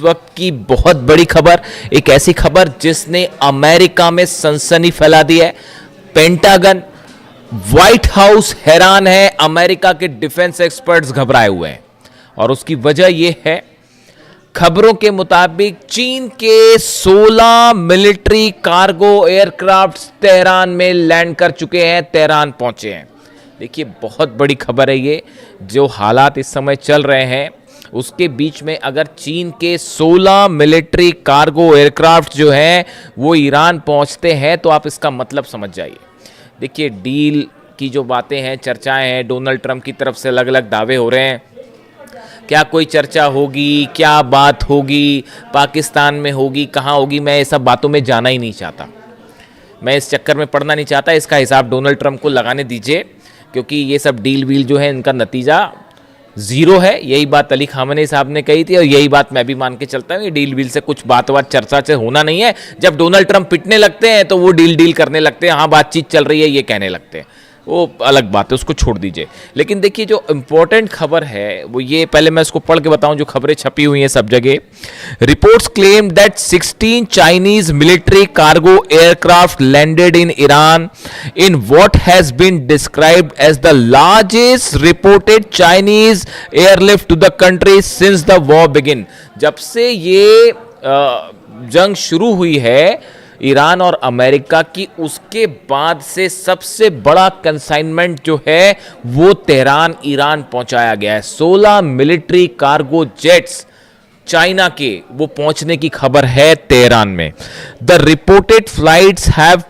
वक्त की बहुत बड़ी खबर, एक ऐसी खबर जिसने अमेरिका में सनसनी फैला दी है। पेंटागन, व्हाइट हाउस हैरान है, अमेरिका के डिफेंस एक्सपर्ट्स घबराए हुए हैं और उसकी वजह यह है, खबरों के मुताबिक चीन के 16 मिलिट्री कार्गो एयरक्राफ्ट तेहरान में लैंड कर चुके हैं, तेहरान पहुंचे हैं। देखिए बहुत बड़ी खबर है ये। जो हालात इस समय चल रहे हैं उसके बीच में अगर चीन के 16 मिलिट्री कार्गो एयरक्राफ्ट जो हैं वो ईरान पहुंचते हैं तो आप इसका मतलब समझ जाइए। देखिए डील की जो बातें हैं, चर्चाएं हैं, डोनाल्ड ट्रंप की तरफ से अलग अलग दावे हो रहे हैं। क्या कोई चर्चा होगी, क्या बात होगी, पाकिस्तान में होगी, कहाँ होगी, मैं ये सब बातों में जाना ही नहीं चाहता। मैं इस चक्कर में पड़ना नहीं चाहता। इसका हिसाब डोनाल्ड ट्रंप को लगाने दीजिए, क्योंकि ये सब डील वील जो है इनका नतीजा ज़ीरो है। यही बात अली खामनेई साहब ने कही थी और यही बात मैं भी मान के चलता हूँ। ये डील वील से कुछ बात चर्चा से होना नहीं है। जब डोनाल्ड ट्रंप पिटने लगते हैं तो वो डील करने लगते हैं, हाँ बातचीत चल रही है ये कहने लगते हैं, वो अलग बात है, उसको छोड़ दीजिए। लेकिन देखिए जो इम्पोर्टेंट खबर है वो ये, पहले मैं इसको पढ़ के बताऊं जो खबरें छपी हुई हैं सब जगह। Reports claim that 16 Chinese military cargo aircraft landed in Iran in what has been described as the largest reported Chinese airlift to the country since the war begin. जब से ये जंग शुरू हुई है ईरान और अमेरिका की, उसके बाद से सबसे बड़ा कंसाइनमेंट जो है वो तेहरान ईरान पहुंचाया गया है। 16 मिलिट्री कार्गो जेट्स चाइना के वो पहुंचने की खबर है तेहरान में। The reported flights have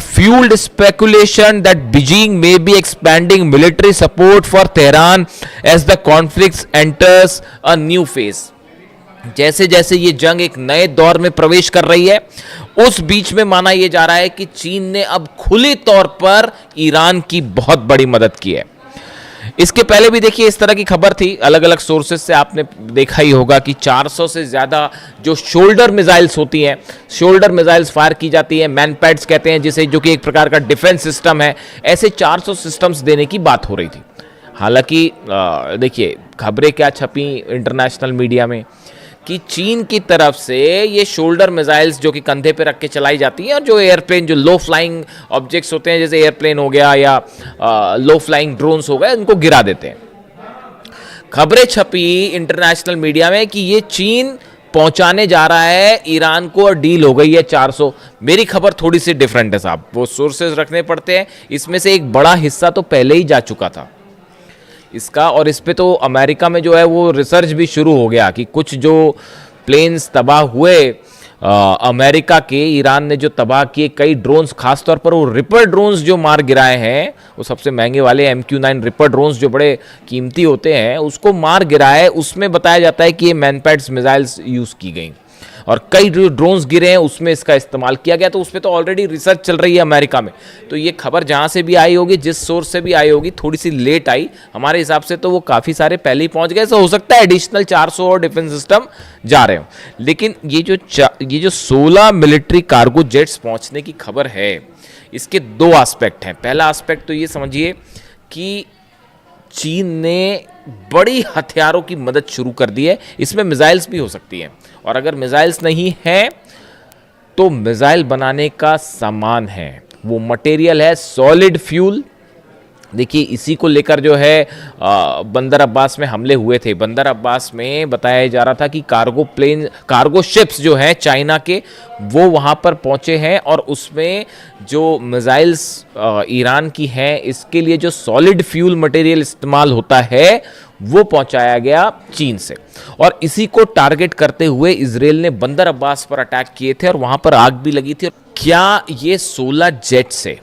fueled speculation that Beijing may be expanding military support for Tehran as the conflict enters a new phase. जैसे जैसे ये जंग एक नए दौर में प्रवेश कर रही है उस बीच में माना यह जा रहा है कि चीन ने अब खुले तौर पर ईरान की बहुत बड़ी मदद की है। इसके पहले भी देखिए इस तरह की खबर थी, अलग अलग सोर्सेज से आपने देखा ही होगा कि 400 से ज़्यादा जो शोल्डर मिसाइल्स होती हैं, शोल्डर मिसाइल्स फायर की जाती है, मैनपैड्स कहते हैं जिसे, जो कि एक प्रकार का डिफेंस सिस्टम है, ऐसे 400 सिस्टम्स देने की बात हो रही थी। हालांकि देखिए खबरें क्या छपी इंटरनेशनल मीडिया में कि चीन की तरफ से ये शोल्डर मिसाइल्स जो कि कंधे पे रख के चलाई जाती हैं और जो एयरप्लेन, जो लो फ्लाइंग ऑब्जेक्ट्स होते हैं जैसे एयरप्लेन हो गया या लो फ्लाइंग ड्रोन्स हो गए, उनको गिरा देते हैं। खबरें छपी इंटरनेशनल मीडिया में कि ये चीन पहुंचाने जा रहा है ईरान को और डील हो गई है 400। मेरी खबर थोड़ी सी डिफरेंट है साहब, वो सोर्सेज रखने पड़ते हैं। इसमें से एक बड़ा हिस्सा तो पहले ही जा चुका था इसका, और इस पे तो अमेरिका में जो है वो रिसर्च भी शुरू हो गया कि कुछ जो प्लेन्स तबाह हुए अमेरिका के, ईरान ने जो तबाह किए कई ड्रोन्स, खासतौर पर वो रिपर ड्रोन्स जो मार गिराए हैं, वो सबसे महंगे वाले MQ-9 रिपर ड्रोन्स जो बड़े कीमती होते हैं उसको मार गिराए। उसमें बताया जाता है कि ये मैनपैड्स मिसाइल्स यूज़ की गई और कई जो ड्रोन्स गिरे हैं उसमें इसका इस्तेमाल किया गया। तो उस पर तो ऑलरेडी रिसर्च चल रही है अमेरिका में। तो ये खबर जहाँ से भी आई होगी, जिस सोर्स से भी आई होगी, थोड़ी सी लेट आई हमारे हिसाब से, तो वो काफ़ी सारे पहले ही पहुँच गए। तो हो सकता है एडिशनल 400 और डिफेंस सिस्टम जा रहे हो। लेकिन ये जो 16 मिलिट्री कार्गो जेट्स पहुँचने की खबर है, इसके दो एस्पेक्ट हैं। पहला एस्पेक्ट तो ये समझिए कि चीन ने बड़ी हथियारों की मदद शुरू कर दी है। इसमें मिसाइल्स भी हो सकती हैं, और अगर मिसाइल्स नहीं हैं तो मिसाइल बनाने का सामान है, वो मटेरियल है सॉलिड फ्यूल। देखिए इसी को लेकर जो है बंदर अब्बास में हमले हुए थे। बंदर अब्बास में बताया जा रहा था कि कार्गो शिप्स जो हैं चाइना के, वो वहाँ पर पहुँचे हैं और उसमें जो मिसाइल्स ईरान की हैं इसके लिए जो सॉलिड फ्यूल मटेरियल इस्तेमाल होता है वो पहुंचाया गया चीन से, और इसी को टारगेट करते हुए इजराइल ने बंदर अब्बास पर अटैक किए थे और वहां पर आग भी लगी थी। क्या ये 16 जेट से,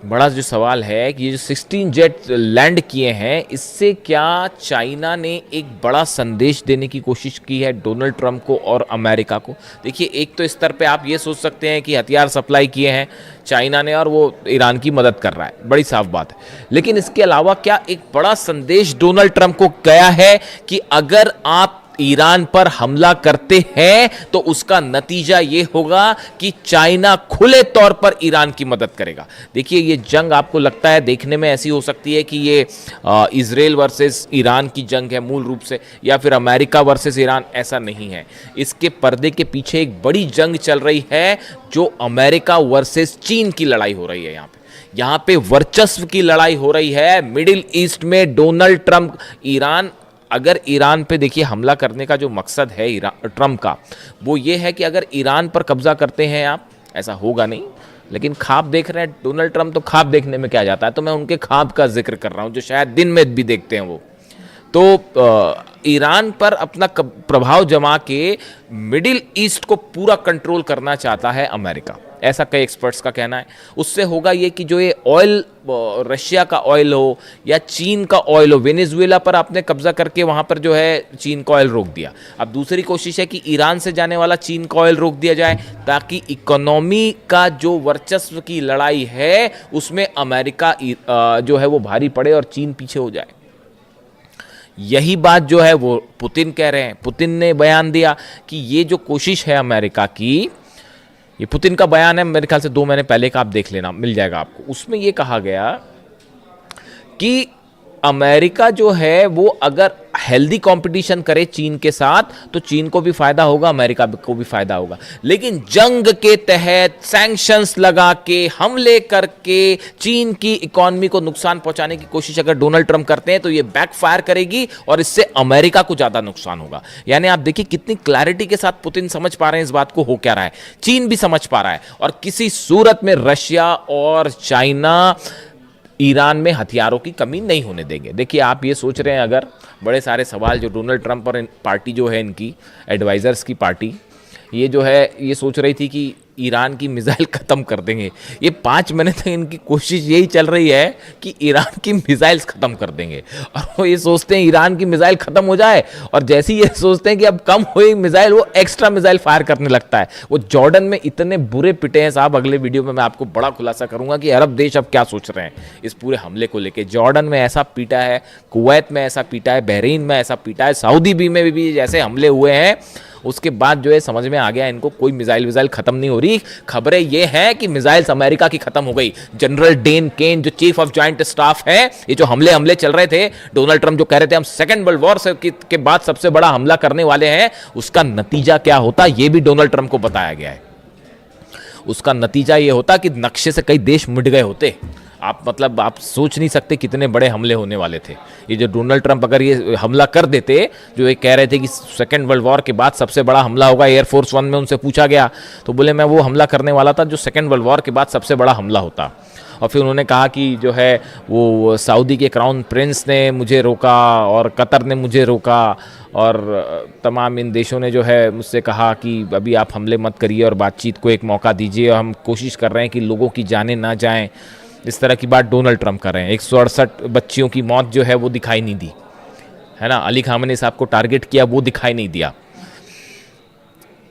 बड़ा जो सवाल है कि ये जो 16 जेट लैंड किए हैं, इससे क्या चाइना ने एक बड़ा संदेश देने की कोशिश की है डोनाल्ड ट्रंप को और अमेरिका को? देखिए एक तो स्तर पे आप ये सोच सकते हैं कि हथियार सप्लाई किए हैं चाइना ने और वो ईरान की मदद कर रहा है, बड़ी साफ बात है। लेकिन इसके अलावा क्या एक बड़ा संदेश डोनाल्ड ट्रंप को गया है कि अगर आप ईरान पर हमला करते हैं तो उसका नतीजा यह होगा कि चाइना खुले तौर पर ईरान की मदद करेगा। देखिए, ये जंग आपको लगता है देखने में ऐसी हो सकती है कि ये इजराइल वर्सेस ईरान की जंग है मूल रूप से, या फिर अमेरिका वर्सेस ईरान, ऐसा नहीं है। इसके पर्दे के पीछे एक बड़ी जंग चल रही है जो अमेरिका वर्सेस चीन की लड़ाई हो रही है। यहां पे वर्चस्व की लड़ाई हो रही है मिडिल ईस्ट में। डोनाल्ड ट्रंप, ईरान, अगर ईरान पे देखिए हमला करने का जो मकसद है ट्रंप का, वो ये है कि अगर ईरान पर कब्जा करते हैं आप, ऐसा होगा नहीं, लेकिन ख्वाब देख रहे हैं डोनाल्ड ट्रंप, तो ख्वाब देखने में क्या जाता है, तो मैं उनके ख्वाब का जिक्र कर रहा हूं जो शायद दिन में भी देखते हैं वो। तो ईरान पर अपना प्रभाव जमा के मिडिल ईस्ट को पूरा कंट्रोल करना चाहता है अमेरिका, ऐसा कई एक्सपर्ट्स का कहना है। उससे होगा ये कि जो ये ऑयल, रशिया का ऑयल हो या चीन का ऑयल हो, वेनेजुएला पर आपने कब्जा करके वहां पर जो है चीन का ऑयल रोक दिया। अब दूसरी कोशिश है कि ईरान से जाने वाला चीन का ऑयल रोक दिया जाए, ताकि इकोनॉमी का जो वर्चस्व की लड़ाई है उसमें अमेरिका जो है वो भारी पड़े और चीन पीछे हो जाए। यही बात जो है वो पुतिन कह रहे हैं। पुतिन ने बयान दिया कि ये जो कोशिश है अमेरिका की, ये पुतिन का बयान है मेरे ख्याल से 2 महीने पहले का, आप देख लेना, मिल जाएगा आपको। उसमें ये कहा गया कि अमेरिका जो है वो अगर हेल्दी कंपटीशन करे चीन के साथ तो चीन को भी फायदा होगा, अमेरिका को भी फायदा होगा। लेकिन जंग के तहत सैंक्शंस लगा के, हमले करके चीन की इकोनॉमी को नुकसान पहुंचाने की कोशिश अगर डोनाल्ड ट्रंप करते हैं तो ये बैकफायर करेगी और इससे अमेरिका को ज्यादा नुकसान होगा। यानी आप देखिए कितनी क्लैरिटी के साथ पुतिन समझ पा रहे हैं इस बात को हो क्या रहा है, चीन भी समझ पा रहा है, और किसी सूरत में रशिया और चाइना ईरान में हथियारों की कमी नहीं होने देंगे। देखिए, आप ये सोच रहे हैं, अगर बड़े सारे सवाल जो डोनाल्ड ट्रंप और पार्टी जो है इनकी एडवाइजर्स की पार्टी, ये जो है ये सोच रही थी कि ईरान की मिसाइल ख़त्म कर देंगे। ये 5 महीने तक इनकी कोशिश यही चल रही है कि ईरान की मिसाइल्स ख़त्म कर देंगे, और वो ये सोचते हैं ईरान की मिसाइल ख़त्म हो जाए, और जैसे ही ये सोचते हैं कि अब कम हुई मिसाइल, वो एक्स्ट्रा मिसाइल फायर करने लगता है। वो जॉर्डन में इतने बुरे पिटे हैं साहब, अगले वीडियो में मैं आपको बड़ा खुलासा करूंगा कि अरब देश अब क्या सोच रहे हैं इस पूरे हमले को लेकर। जॉर्डन में ऐसा पीटा है, कुवैत में ऐसा पीटा है, बहरीन में ऐसा पीटा है, सऊदी में भी जैसे हमले हुए हैं, उसके बाद जो है समझ में आ गया इनको कोई मिसाइल खत्म नहीं हो रही। खबरें ये हैं कि मिसाइल्स अमेरिका की खत्म हो गई। जनरल डेन केन जो चीफ ऑफ जॉइंट स्टाफ है, ये जो हमले चल रहे थे, डोनाल्ड ट्रंप जो कह रहे थे हम सेकेंड वर्ल्ड वॉर के बाद सबसे बड़ा हमला करने वाले हैं, उसका नतीजा क्या होता ये भी डोनाल्ड ट्रंप को बताया गया है। उसका नतीजा ये होता कि नक्शे से कई देश मिट गए होते। आप सोच नहीं सकते कितने बड़े हमले होने वाले थे। ये जो डोनाल्ड ट्रंप अगर ये हमला कर देते, जो ये कह रहे थे कि सेकेंड वर्ल्ड वॉर के बाद सबसे बड़ा हमला होगा, एयरफोर्स 1 में उनसे पूछा गया तो बोले मैं वो हमला करने वाला था जो सेकेंड वर्ल्ड वॉर के बाद सबसे बड़ा हमला होता। और फिर उन्होंने कहा कि जो है वो सऊदी के क्राउन प्रिंस ने मुझे रोका और कतर ने मुझे रोका, और तमाम इन देशों ने जो है मुझसे कहा कि अभी आप हमले मत करिए और बातचीत को एक मौका दीजिए, और हम कोशिश कर रहे हैं कि लोगों की जानें ना जाएं। इस तरह की बात डोनाल्ड ट्रंप कर रहे हैं। 168 बच्चियों की मौत जो है वो दिखाई नहीं दी, है ना। अली खामनी साहब को टारगेट किया, वो दिखाई नहीं दिया।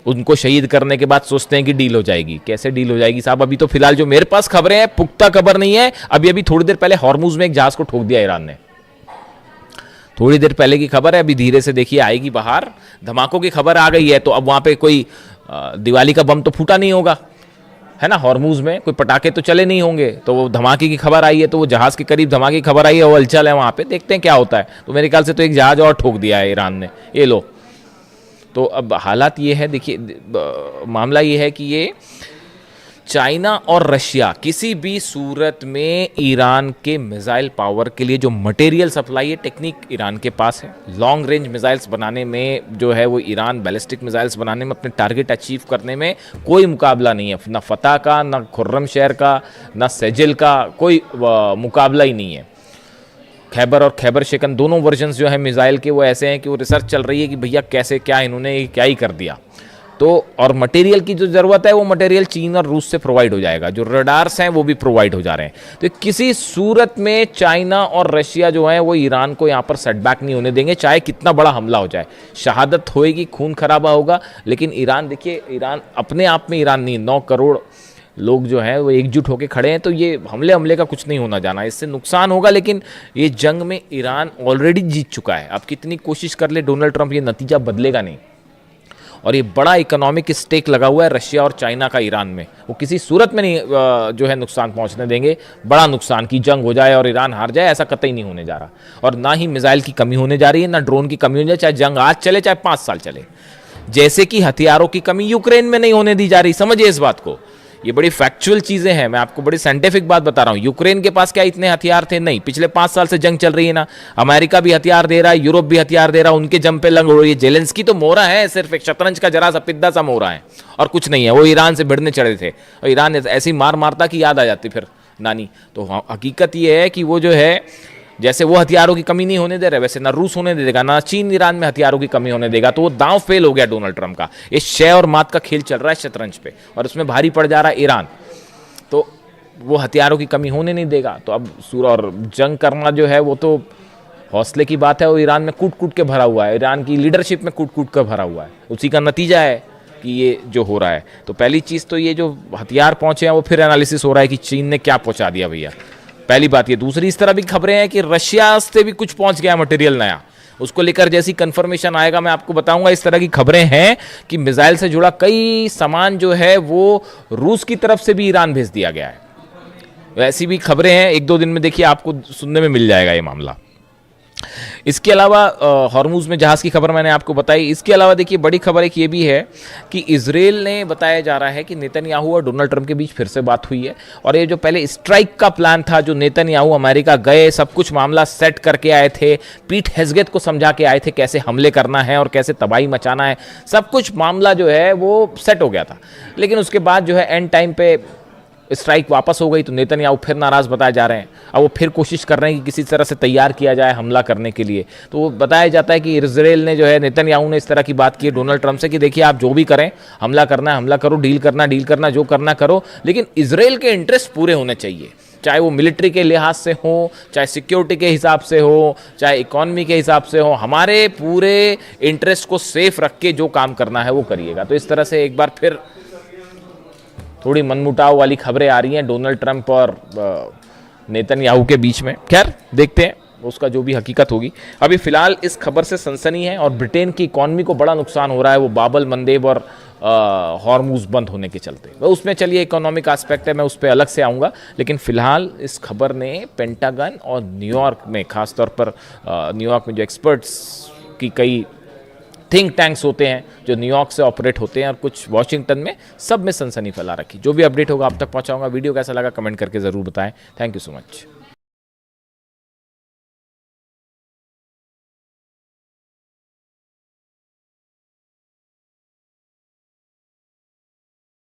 उनको शहीद करने के बाद सोचते हैं कि डील हो जाएगी। कैसे डील हो जाएगी साहब? अभी तो फिलहाल जो मेरे पास खबरें हैं, पुख्ता खबर नहीं है, अभी थोड़ी देर पहले हॉर्मुज में एक जहाज को ठोक दिया ईरान ने, थोड़ी देर पहले की खबर है। अभी धीरे से देखिए आएगी बाहर, धमाकों की खबर आ गई है। तो अब वहां पे कोई दिवाली का बम तो फूटा नहीं होगा, है ना। हॉर्मुज में कोई पटाखे तो चले नहीं होंगे, तो वो धमाके की खबर आई है, तो वो जहाज के करीब धमाके की खबर आई है, वो हलचल है वहां पे, देखते हैं क्या होता है। तो मेरे ख्याल से तो एक जहाज और ठोक दिया है ईरान ने, ये लो। तो अब हालात ये है, देखिए मामला ये है कि ये चाइना और रशिया किसी भी सूरत में ईरान के मिसाइल पावर के लिए जो मटेरियल सप्लाई है, टेक्निक ईरान के पास है। लॉन्ग रेंज मिसाइल्स बनाने में जो है वो ईरान बैलिस्टिक मिसाइल्स बनाने में, अपने टारगेट अचीव करने में कोई मुकाबला नहीं है। ना फतह का, ना खुर्रमशहर का, ना सेजिल का, कोई मुकाबला ही नहीं है। खैबर और खैबर शेकन दोनों वर्जन्स जो है मिसाइल के वो ऐसे हैं कि वो रिसर्च चल रही है कि भैया कैसे क्या इन्होंने क्या ही कर दिया। तो और मटेरियल की जो ज़रूरत है वो मटेरियल चीन और रूस से प्रोवाइड हो जाएगा, जो रडार्स हैं वो भी प्रोवाइड हो जा रहे हैं। तो किसी सूरत में चाइना और रशिया जो है वो ईरान को यहाँ पर सेटबैक नहीं होने देंगे, चाहे कितना बड़ा हमला हो जाए। शहादत होएगी, खून खराबा होगा, लेकिन ईरान, देखिए ईरान अपने आप में ईरान नहीं, 9 करोड़ लोग जो हैं वो एकजुट होकर खड़े हैं, तो ये हमले का कुछ नहीं होना जाना, इससे नुकसान होगा, लेकिन ये जंग में ईरान ऑलरेडी जीत चुका है। अब कितनी कोशिश कर ले डोनाल्ड ट्रंप, ये नतीजा बदलेगा नहीं। और ये बड़ा इकोनॉमिक स्टेक लगा हुआ है रशिया और चाइना का ईरान में, वो किसी सूरत में नहीं जो है नुकसान पहुंचने देंगे। बड़ा नुकसान की जंग हो जाए और ईरान हार जाए, ऐसा कतई नहीं होने जा रहा। और ना ही मिसाइल की कमी होने जा रही है, ना ड्रोन की कमी होने जा रही, चाहे जंग आज चले चाहे 5 साल चले। जैसे कि हथियारों की कमी यूक्रेन में नहीं होने दी जा रही, समझिए इस बात को। ये बड़ी फैक्चुअल चीजें हैं, मैं आपको बड़ी साइंटिफिक बात बता रहा हूं। यूक्रेन के पास क्या इतने हथियार थे? नहीं। पिछले 5 साल से जंग चल रही है ना, अमेरिका भी हथियार दे रहा है, यूरोप भी हथियार दे रहा है, उनके जम पे लंग हो रही है। जेलेंस्की तो मोहरा है, सिर्फ एक शतरंज का जरा सा पिद्दा सा मोहरा है और कुछ नहीं है। वो ईरान से भिड़ने चढ़े थे और ईरान ऐसी मार मारता कि याद आ जाती फिर नानी। तो हकीकत ये है कि वो जो है, जैसे वो हथियारों की कमी नहीं होने दे रहे, वैसे ना रूस होने देगा, ना चीन ईरान में हथियारों की कमी होने देगा। तो वो दांव फेल हो गया डोनाल्ड ट्रंप का। ये शय और मात का खेल चल रहा है शतरंज पे, और उसमें भारी पड़ जा रहा है ईरान। तो वो हथियारों की कमी होने नहीं देगा। तो अब और जंग करना जो है वो तो हौसले की बात है। वो ईरान में कूट कूट के भरा हुआ है, ईरान की लीडरशिप में कूट कूट कर भरा हुआ है। उसी का नतीजा है कि ये जो हो रहा है। तो पहली चीज़ तो ये जो हथियार पहुंचे हैं वो फिर एनालिसिस हो रहा है कि चीन ने क्या पहुंचा दिया भैया, पहली बात ये। दूसरी, इस तरह भी खबरें हैं कि रशिया से भी कुछ पहुंच गया मटेरियल नया, उसको लेकर जैसी कंफर्मेशन आएगा मैं आपको बताऊंगा। इस तरह की खबरें हैं कि मिसाइल से जुड़ा कई सामान जो है वो रूस की तरफ से भी ईरान भेज दिया गया है। ऐसी भी खबरें हैं, 1-2 दिन में देखिए आपको सुनने में मिल जाएगा ये मामला। इसके अलावा हॉर्मुज में जहाज की खबर मैंने आपको बताई। इसके अलावा देखिए बड़ी खबर एक ये भी है कि इजराइल ने बताया जा रहा है कि नेतन्याहू और डोनाल्ड ट्रंप के बीच फिर से बात हुई है। और ये जो पहले स्ट्राइक का प्लान था, जो नेतन्याहू अमेरिका गए, सब कुछ मामला सेट करके आए थे, पीट हेग्सेथ को समझा के आए थे कैसे हमले करना है और कैसे तबाही मचाना है, सब कुछ मामला जो है वो सेट हो गया था। लेकिन उसके बाद जो है एंड टाइम पे स्ट्राइक वापस हो गई, तो नेतन्याहू फिर नाराज बताए जा रहे हैं। अब वो फिर कोशिश कर रहे हैं कि किसी तरह से तैयार किया जाए हमला करने के लिए। तो वो बताया जाता है कि इजराइल ने जो है, नेतन्याहू ने इस तरह की बात की है डोनाल्ड ट्रंप से कि देखिए आप जो भी करें, हमला करना है हमला करो, डील करना जो करना करो, लेकिन इजराइल के इंटरेस्ट पूरे होने चाहिए। चाहे वो मिलिट्री के लिहाज से हो, चाहे सिक्योरिटी के हिसाब से हो, चाहे इकॉनमी के हिसाब से हो, हमारे पूरे इंटरेस्ट को सेफ रख के जो काम करना है वो करिएगा। तो इस तरह से एक बार फिर थोड़ी मनमुटाव वाली खबरें आ रही हैं डोनाल्ड ट्रंप और नेतन्याहू के बीच में। खैर देखते हैं उसका जो भी हकीकत होगी। अभी फिलहाल इस खबर से सनसनी है और ब्रिटेन की इकॉनमी को बड़ा नुकसान हो रहा है, वो बाबल मंदेब और हॉर्मुज बंद होने के चलते। वो उसमें चलिए इकोनॉमिक एस्पेक्ट है, मैं उस पर अलग से आऊँगा। लेकिन फिलहाल इस खबर ने पेंटागन और न्यूयॉर्क में, खासतौर पर न्यूयॉर्क में जो एक्सपर्ट्स की कई थिंक टैंक्स होते हैं जो न्यूयॉर्क से ऑपरेट होते हैं और कुछ वॉशिंगटन में, सब में सनसनी फैला रखी। जो भी अपडेट होगा आप तक पहुंचाऊंगा। वीडियो कैसा लगा कमेंट करके ज़रूर बताएं। Thank you so much.